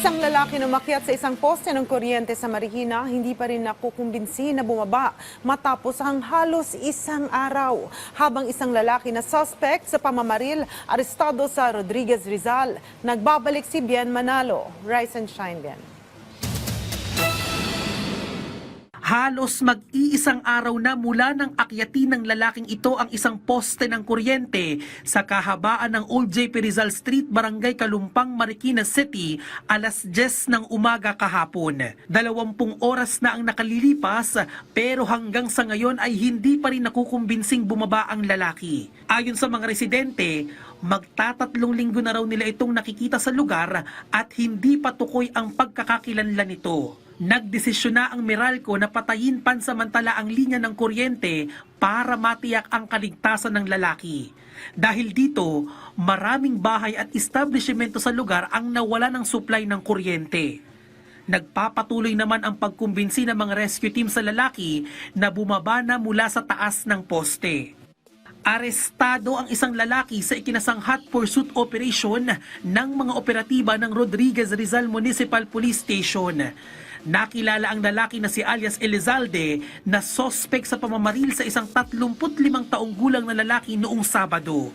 Isang lalaki na umakyat sa isang poste ng kuryente sa Marikina, hindi pa rin nakukumbinsi na bumaba matapos ang halos isang araw. Habang isang lalaki na suspect sa pamamaril, arestado sa Rodriguez, Rizal. Nagbabalik si Bien Manalo. Rise and shine, Bien. Halos mag-iisang araw na mula ng akyatin ng lalaking ito ang isang poste ng kuryente sa kahabaan ng Old JP Rizal Street, Barangay Kalumpang, Marikina City, alas 10 ng umaga kahapon. 20 oras na ang nakalilipas pero hanggang sa ngayon ay hindi pa rin nakukumbinsing bumaba ang lalaki. Ayon sa mga residente, magtatatlong linggo na raw nila itong nakikita sa lugar at hindi pa tukoy ang pagkakakilanlan nito. Nagdesisyon na ang Meralco na patayin pansamantala ang linya ng kuryente para matiyak ang kaligtasan ng lalaki. Dahil dito, maraming bahay at establishmento sa lugar ang nawala ng supply ng kuryente. Nagpapatuloy naman ang pagkumbinsi ng mga rescue team sa lalaki na bumaba na mula sa taas ng poste. Arestado ang isang lalaki sa ikinasang hot pursuit operation ng mga operatiba ng Rodriguez Rizal Municipal Police Station. Nakilala ang lalaki na si alias Elizalde na sospek sa pamamaril sa isang 35 taong gulang na lalaki noong Sabado.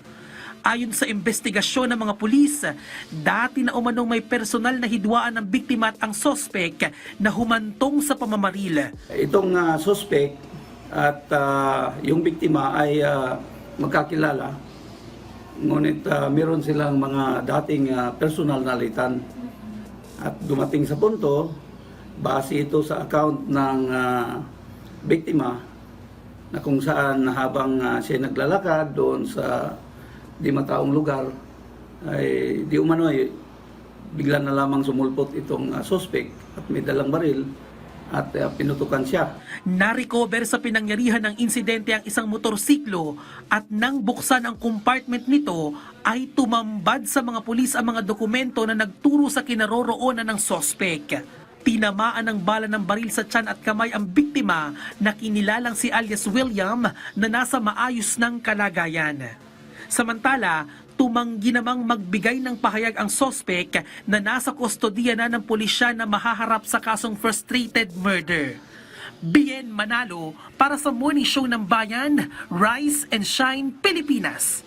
Ayon sa investigasyon ng mga pulis, dati na umanong may personal na hidwaan ng biktima at ang sospek na humantong sa pamamaril. Itong suspect at yung biktima ay magkakilala, ngunit meron silang mga dating personal na alitan. At dumating sa punto, base ito sa account ng biktima na kung saan habang siya naglalakad doon sa di mataong lugar, ay di umano ay bigla na lamang sumulpot itong suspect at may dalang baril at pinutukan siya. Na-recover sa pinangyarihan ng insidente ang isang motorsiklo at nang buksan ang compartment nito ay tumambad sa mga pulis ang mga dokumento na nagturo sa kinaroroonan ng sospek. Tinamaan ng bala ng baril sa tiyan at kamay ang biktima na kinilalang si alias William na nasa maayos ng kalagayan. Samantala, tumanggi namang magbigay ng pahayag ang sospek na nasa kustodiya na ng pulisya na mahaharap sa kasong frustrated murder. Bien Manalo para sa Morning Show ng Bayan, Rise and Shine, Pilipinas.